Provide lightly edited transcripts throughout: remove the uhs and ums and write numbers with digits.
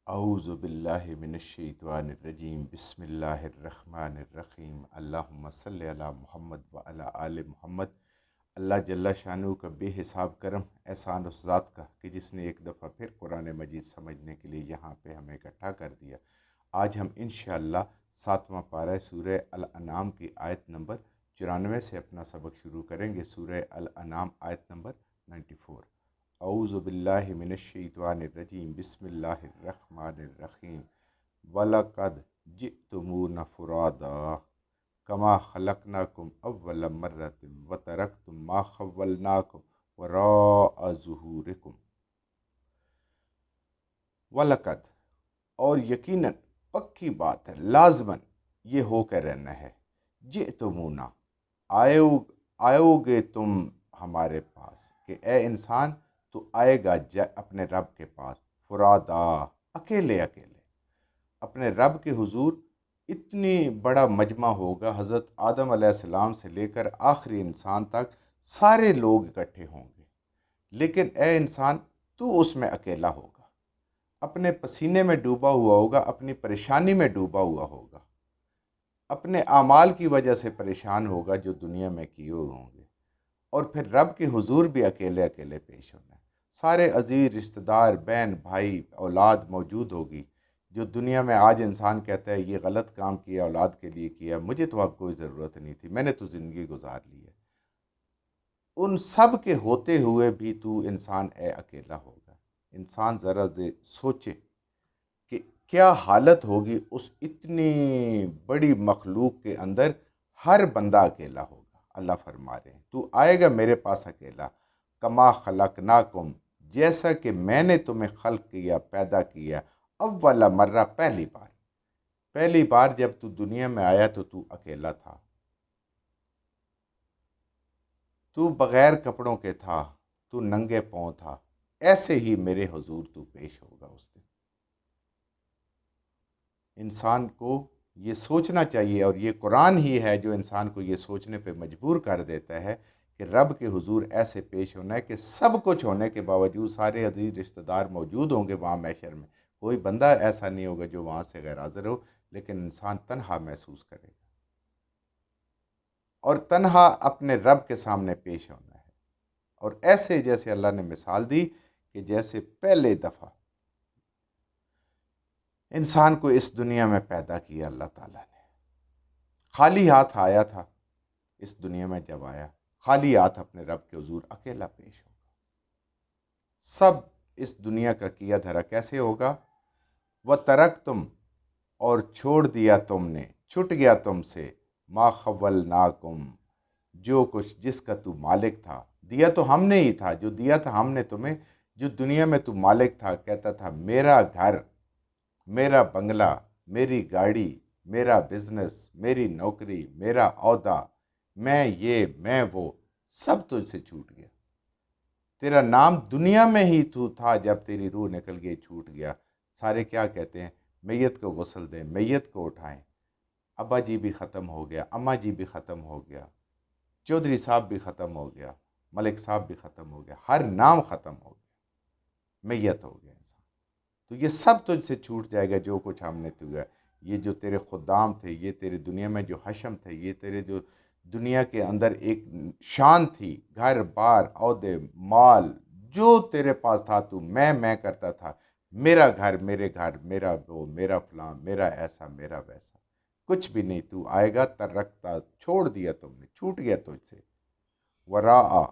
اعوذ باللہ من الشیطان الرجیم بسم اللہ الرحمن الرحیم اللہم صلی علی محمد وعلی آل محمد۔ اللہ جل شانہ کا بے حساب کرم احسان اس ذات کا کہ جس نے ایک دفعہ پھر قرآن مجید سمجھنے کے لیے یہاں پہ ہمیں اکٹھا کر دیا۔ آج ہم انشاءاللہ 7واں پارہ سورہ الانعام کی آیت نمبر 94 سے اپنا سبق شروع کریں گے۔ سورہ الانعام آیت نمبر 94۔ اعوذ باللہ من الشیطان الرجیم بسم اللہ الرحمن الرحیم وَلَقَدْ جِئْتُمُونَا فُرَادَىٰ كَمَا خَلَقْنَاكُمْ أَوَّلَ مَرَّةٍ وَتَرَكْتُم مَّا خَوَّلْنَاكُمْ وَرَاءَ ظُهُورِكُمْ۔ وَلَقَدْ، اور یقیناً پکی بات ہے، لازماً یہ ہو کے رہنا ہے، جئتمونا، آئو گے تم ہمارے پاس، کہ اے انسان تو آئے گا اپنے رب کے پاس فرادا، اکیلے اکیلے اپنے رب کے حضور۔ اتنی بڑا مجمع ہوگا، حضرت آدم علیہ السلام سے لے کر آخری انسان تک سارے لوگ اکٹھے ہوں گے، لیکن اے انسان تو اس میں اکیلا ہوگا، اپنے پسینے میں ڈوبا ہوا ہوگا، اپنی پریشانی میں ڈوبا ہوا ہوگا، اپنے اعمال کی وجہ سے پریشان ہوگا جو دنیا میں کیے ہوں گے، اور پھر رب کے حضور بھی اکیلے اکیلے پیش ہونا ہے۔ سارے عزیز رشتہ دار، بہن بھائی، اولاد موجود ہوگی۔ جو دنیا میں آج انسان کہتا ہے یہ غلط کام کیا، اولاد کے لیے کیا، مجھے تو اب کوئی ضرورت نہیں تھی، میں نے تو زندگی گزار لی ہے، ان سب کے ہوتے ہوئے بھی تو انسان اکیلا ہوگا۔ انسان ذرا سوچے کہ کیا حالت ہوگی اس اتنی بڑی مخلوق کے اندر، ہر بندہ اکیلا ہوگا۔ اللہ فرما رہے ہیں تو آئے گا میرے پاس اکیلا، کما خلقناکم، جیسا کہ میں نے تمہیں خلق کیا، پیدا کیا، اول مرہ، پہلی بار جب تو دنیا میں آیا تو اکیلا تھا، تو بغیر کپڑوں کے تھا، تو ننگے پاؤں تھا، ایسے ہی میرے حضور تو پیش ہوگا اس دن۔ انسان کو یہ سوچنا چاہیے، اور یہ قرآن ہی ہے جو انسان کو یہ سوچنے پہ مجبور کر دیتا ہے کہ رب کے حضور ایسے پیش ہونا ہے کہ سب کچھ ہونے کے باوجود سارے عزیز رشتہ دار موجود ہوں گے وہاں محشر میں، کوئی بندہ ایسا نہیں ہوگا جو وہاں سے غیر حاضر ہو، لیکن انسان تنہا محسوس کرے گا، اور تنہا اپنے رب کے سامنے پیش ہونا ہے۔ اور ایسے جیسے اللہ نے مثال دی کہ جیسے پہلے دفعہ انسان کو اس دنیا میں پیدا کیا اللہ تعالیٰ نے، خالی ہاتھ آیا تھا، اس دنیا میں جب آیا خالی ہاتھ اپنے رب کے حضور اکیلا پیش ہوگا۔ سب اس دنیا کا کیا دھرا کیسے ہوگا؟ وَتَرَكْتُم، اور چھوڑ دیا تم نے، چھٹ گیا تم سے، مَا خَوَّلْنَاكُمْ، جو کچھ جس کا تو مالک تھا، دیا تو ہم نے ہی تھا، جو دیا تھا ہم نے تمہیں، جو دنیا میں تو مالک تھا، کہتا تھا میرا گھر، میرا بنگلہ، میری گاڑی، میرا بزنس، میری نوکری، میرا عہدہ، میں یہ، میں وہ، سب تجھ سے چھوٹ گیا۔ تیرا نام دنیا میں ہی تو تھا، جب تیری روح نکل گئی چھوٹ گیا۔ سارے کیا کہتے ہیں؟ میت کو غسل دیں، میت کو اٹھائیں، ابا جی بھی ختم ہو گیا، اماں جی بھی ختم ہو گیا، چودھری صاحب بھی ختم ہو گیا، ملک صاحب بھی ختم ہو گیا، ہر نام ختم ہو گیا، میت ہو گیا انسان۔ تو یہ سب تجھ سے چھوٹ جائے گا جو کچھ ہم نے دیا۔ یہ جو تیرے خدام تھے، یہ تیرے دنیا میں جو حشم تھے، یہ تیرے جو دنیا کے اندر ایک شان تھی، گھر بار، عہدے، مال، جو تیرے پاس تھا، تو میں کرتا تھا، میرا گھر، میرا وہ، میرا فلاں، میرا ایسا، میرا ویسا، کچھ بھی نہیں۔ تو آئے گا ترکتا، چھوڑ دیا تم نے، چھوٹ گیا تجھ سے، وراء،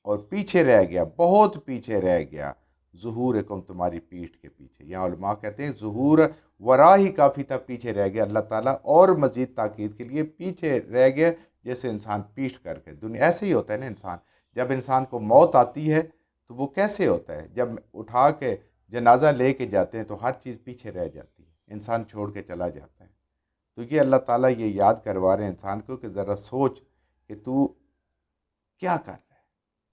اور پیچھے رہ گیا، بہت پیچھے رہ گیا، ظہورکم، تمہاری پیٹھ کے پیچھے۔ یہاں علماء کہتے ہیں ظہور ورا ہی کافی تھا، پیچھے رہ گیا، اللہ تعالیٰ اور مزید تاکید کے لیے پیچھے رہ گیا، جیسے انسان پیٹھ کر کے دنیا، ایسے ہی ہوتا ہے نا انسان، جب انسان کو موت آتی ہے تو وہ کیسے ہوتا ہے؟ جب اٹھا کے جنازہ لے کے جاتے ہیں تو ہر چیز پیچھے رہ جاتی ہے، انسان چھوڑ کے چلا جاتا ہے۔ تو یہ اللہ تعالیٰ یہ یاد کروا رہے ہیں انسان کو کہ ذرا سوچ کہ تو کیا کر رہا ہے،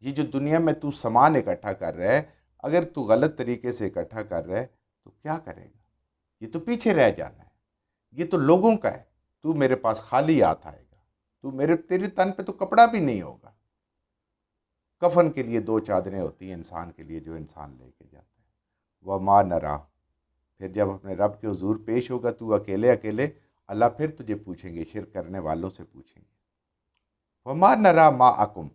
یہ جو دنیا میں تو سامان اکٹھا کر رہا ہے، اگر تو غلط طریقے سے اکٹھا کر رہا ہے تو کیا کرے گا؟ یہ تو پیچھے رہ جانا ہے، یہ تو لوگوں کا ہے، تو میرے پاس خالی ہاتھ آئے گا، تیرے تن پہ تو کپڑا بھی نہیں ہوگا۔ کفن کے لیے 2 چادریں ہوتی ہیں انسان کے لیے جو انسان لے کے جاتا ہے۔ وَمَا نَرَا، پھر جب اپنے رب کے حضور پیش ہوگا تو اکیلے اکیلے، اللہ پھر تجھے پوچھیں گے، شرک کرنے والوں سے پوچھیں گے۔ وَمَا نَرَىٰ مَعَكُمْ،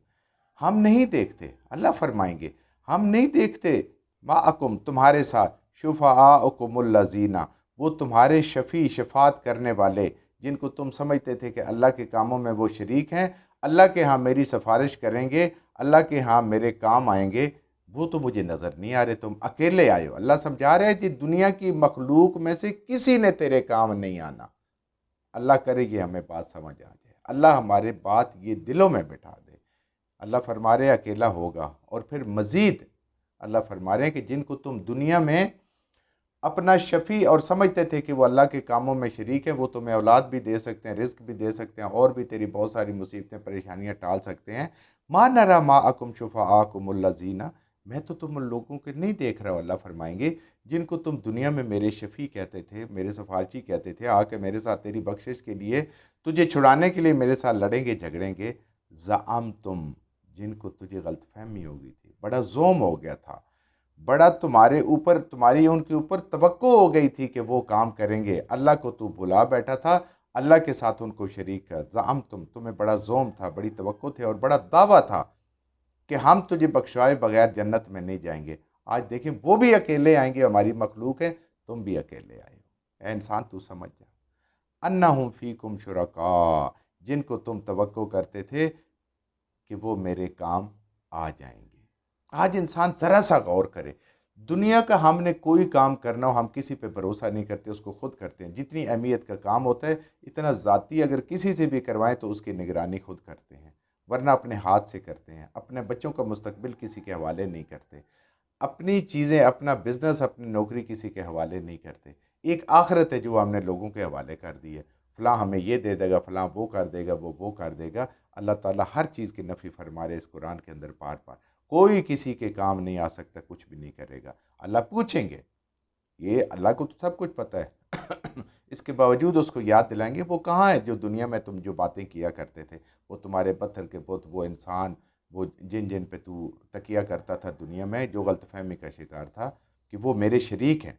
ہم نہیں دیکھتے، اللہ فرمائیں گے ہم نہیں دیکھتے مَعَكُمْ تمہارے ساتھ، شُفَعَاءَكُمُ الَّذِينَ، وہ تمہارے شفیع شفاعت کرنے والے جن کو تم سمجھتے تھے کہ اللہ کے کاموں میں وہ شریک ہیں، اللہ کے ہاں میری سفارش کریں گے، اللہ کے ہاں میرے کام آئیں گے، وہ تو مجھے نظر نہیں آ رہے، تم اکیلے آئے ہو۔ اللہ سمجھا رہے ہیں کہ دنیا کی مخلوق میں سے کسی نے تیرے کام نہیں آنا۔ اللہ کرے یہ ہمیں بات سمجھ آ جائے، اللہ ہمارے بات یہ دلوں میں بٹھا دے۔ اللہ فرما رہے اکیلا ہوگا، اور پھر مزید اللہ فرما رہے ہیں کہ جن کو تم دنیا میں اپنا شفیع اور سمجھتے تھے کہ وہ اللہ کے کاموں میں شریک ہیں، وہ تمہیں اولاد بھی دے سکتے ہیں، رزق بھی دے سکتے ہیں، اور بھی تیری بہت ساری مصیبتیں پریشانیاں ٹال سکتے ہیں۔ مَا نَرَىٰ مَعَكُمْ شُفَعَاءَكُمُ الَّذِينَ، میں تو تم ان لوگوں کے نہیں دیکھ رہا ہوں، اللہ فرمائیں گے جن کو تم دنیا میں میرے شفیع کہتے تھے، میرے سفارشی کہتے تھے، آ کے میرے ساتھ تیری بخشش کے لیے، تجھے چھڑانے کے لیے میرے ساتھ لڑیں گے جھگڑیں گے۔ زعمتم، جن کو تجھے غلط فہمی ہو گئی تھی، بڑا زوم ہو گیا تھا، بڑا تمہارے اوپر، تمہاری ان کے اوپر توقع ہو گئی تھی کہ وہ کام کریں گے، اللہ کو تو بھلا بیٹھا تھا، اللہ کے ساتھ ان کو شریک کر۔ زعمتم، تمہیں بڑا زوم تھا، بڑی توقع تھے، اور بڑا دعویٰ تھا کہ ہم تجھے بخشوائے بغیر جنت میں نہیں جائیں گے۔ آج دیکھیں وہ بھی اکیلے آئیں گے، ہماری مخلوق ہے، تم بھی اکیلے آئے ہو۔ اے انسان تو سمجھ جا، انہم فیکم شرکاء، جن کو تم توقع کرتے تھے کہ وہ میرے کام آ جائیں گے۔ آج انسان ذرا سا غور کرے، دنیا کا ہم نے کوئی کام کرنا ہو، ہم کسی پہ بھروسہ نہیں کرتے، اس کو خود کرتے ہیں۔ جتنی اہمیت کا کام ہوتا ہے اتنا ذاتی اگر کسی سے بھی کروائیں تو اس کی نگرانی خود کرتے ہیں، ورنہ اپنے ہاتھ سے کرتے ہیں۔ اپنے بچوں کا مستقبل کسی کے حوالے نہیں کرتے، اپنی چیزیں، اپنا بزنس، اپنی نوکری کسی کے حوالے نہیں کرتے۔ ایک آخرت ہے جو ہم نے لوگوں کے حوالے کر دی ہے، فلاں ہمیں یہ دے دے گا، فلاں وہ کر دے گا، وہ کر دے گا۔ اللہ تعالیٰ ہر چیز کی نفی فرما رہے اس قرآن کے اندر بار بار، کوئی کسی کے کام نہیں آ سکتا، کچھ بھی نہیں کرے گا۔ اللہ پوچھیں گے، یہ اللہ کو تو سب کچھ پتہ ہے اس کے باوجود اس کو یاد دلائیں گے، وہ کہاں ہے جو دنیا میں تم جو باتیں کیا کرتے تھے، وہ تمہارے پتھر کے بت، وہ انسان، وہ جن پہ تو تکیہ کرتا تھا دنیا میں، جو غلط فہمی کا شکار تھا کہ وہ میرے شریک ہیں،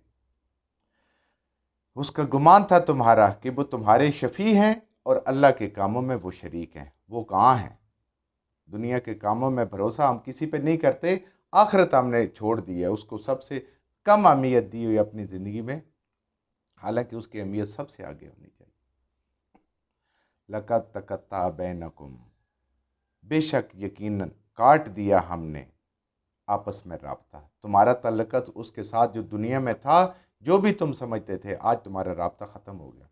اس کا گمان تھا تمہارا کہ وہ تمہارے شفیع ہیں اور اللہ کے کاموں میں وہ شریک ہیں، وہ کہاں ہیں؟ دنیا کے کاموں میں بھروسہ ہم کسی پہ نہیں کرتے، آخرت ہم نے چھوڑ دی ہے، اس کو سب سے کم اہمیت دی ہوئی اپنی زندگی میں، حالانکہ اس کی اہمیت سب سے آگے ہونی چاہیے۔ لَقَدْ تَقَطَّعَ بَيْنَكُمْ، بے شک یقیناً کاٹ دیا ہم نے آپس میں رابطہ، تمہارا تعلقات اس کے ساتھ جو دنیا میں تھا، جو بھی تم سمجھتے تھے، آج تمہارا رابطہ ختم ہو گیا۔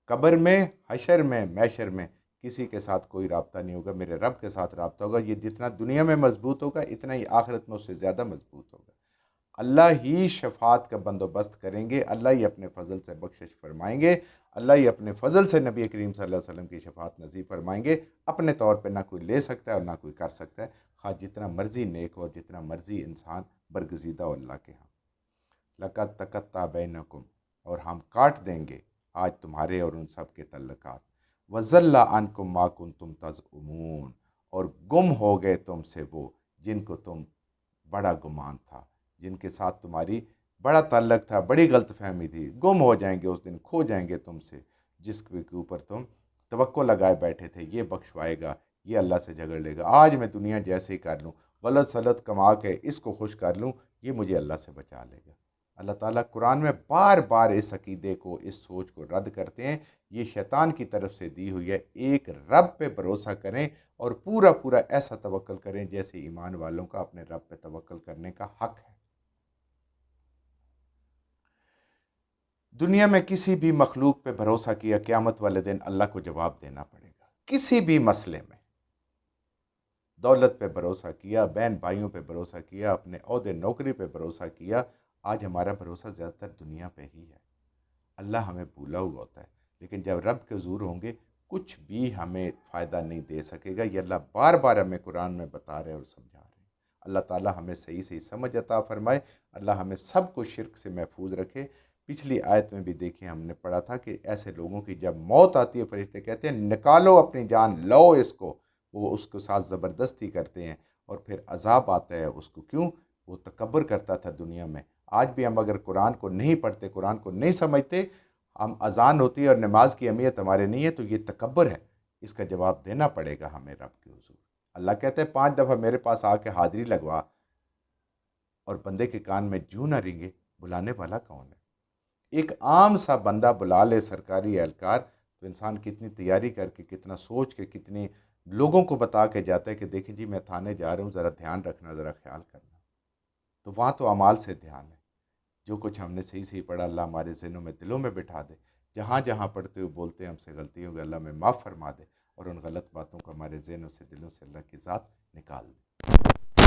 قبر میں، حشر میں، محشر میں کسی کے ساتھ کوئی رابطہ نہیں ہوگا، میرے رب کے ساتھ رابطہ ہوگا۔ یہ جتنا دنیا میں مضبوط ہوگا اتنا ہی آخرت میں اس سے زیادہ مضبوط ہوگا۔ اللہ ہی شفاعت کا بندوبست کریں گے، اللہ ہی اپنے فضل سے بخشش فرمائیں گے، اللہ ہی اپنے فضل سے نبی کریم صلی اللہ علیہ وسلم کی شفاعت نصیب فرمائیں گے۔ اپنے طور پہ نہ کوئی لے سکتا ہے اور نہ کوئی کر سکتا ہے، خواہ جتنا مرضی نیک ہو اور جتنا مرضی انسان برگزیدہ ہو اللہ کے ہاں۔ لَقَدْ تَقَطَّعَ بَيْنَكُمْ، اور ہم کاٹ دیں گے آج تمہارے اور ان سب کے تعلقات۔ وَضَلَّ عَنْكُمْ مَا كُنْتُمْ تَزْعُمُونَ، اور گم ہو گئے تم سے وہ جن کو تم بڑا گمان تھا، جن کے ساتھ تمہاری بڑا تعلق تھا، بڑی غلط فہمی تھی، گم ہو جائیں گے اس دن، کھو جائیں گے تم سے، جس کے اوپر تم توقع لگائے بیٹھے تھے، یہ بخشوائے گا، یہ اللہ سے جھگڑ لے گا، آج میں دنیا جیسے ہی کر لوں، غلط سلط کما کے اس کو خوش کر لوں، یہ مجھے اللہ سے بچا لے گا۔ اللہ تعالیٰ قرآن میں بار بار اس عقیدے کو، اس سوچ کو رد کرتے ہیں، یہ شیطان کی طرف سے دی ہوئی ہے۔ ایک رب پہ بھروسہ کریں اور پورا پورا ایسا توکل کریں جیسے ایمان والوں کا اپنے رب پہ توکل کرنے کا حق ہے۔ دنیا میں کسی بھی مخلوق پہ بھروسہ کیا، قیامت والے دن اللہ کو جواب دینا پڑے گا۔ کسی بھی مسئلے میں دولت پہ بھروسہ کیا، بہن بھائیوں پہ بھروسہ کیا، اپنے عہدے نوکری پہ بھروسہ کیا، آج ہمارا بھروسہ زیادہ تر دنیا پہ ہی ہے۔ اللہ ہمیں بھولا ہوا ہوتا ہے، لیکن جب رب کے حضور ہوں گے کچھ بھی ہمیں فائدہ نہیں دے سکے گا۔ یہ اللہ بار بار ہمیں قرآن میں بتا رہے اور سمجھا رہے ہیں۔ اللہ تعالیٰ ہمیں صحیح صحیح سمجھ عطا فرمائے، اللہ ہمیں سب کو شرک سے محفوظ رکھے۔ پچھلی آیت میں بھی دیکھیں ہم نے پڑھا تھا کہ ایسے لوگوں کی جب موت آتی ہے فرشتے کہتے ہیں نکالو اپنی جان، لو اس کو، وہ اس کے ساتھ زبردستی کرتے ہیں، اور پھر عذاب آتا ہے اس کو۔ کیوں؟ وہ تکبر کرتا تھا دنیا میں، آج بھی ہم اگر قرآن کو نہیں پڑھتے، قرآن کو نہیں سمجھتے، ہم اذان ہوتی ہے اور نماز کی اہمیت ہمارے نہیں ہے، تو یہ تکبر ہے، اس کا جواب دینا پڑے گا ہمیں رب کے حضور۔ اللہ کہتے ہیں 5 دفعہ میرے پاس آ کے حاضری لگوا اور بندے کے کان میں جوں نہ رنگے، بلانے والا کون ہے؟ ایک عام سا بندہ بلا لے سرکاری اہلکار، تو انسان کتنی تیاری کر کے، کتنا سوچ کے، کتنی لوگوں کو بتا کے جاتا ہے کہ دیکھیں جی میں تھانے جا رہا ہوں، ذرا دھیان رکھنا، ذرا خیال کرنا۔ تو وہاں تو اعمال سے دھیان ہے، جو کچھ ہم نے صحیح صحیح پڑھا اللہ ہمارے ذہنوں میں، دلوں میں بٹھا دے، جہاں جہاں پڑھتے ہوئے بولتے ہیں ہم سے غلطی ہوگی، اللہ میں معاف فرما دے، اور ان غلط باتوں کو ہمارے ذہنوں سے، دلوں سے اللہ کی ذات نکال دے۔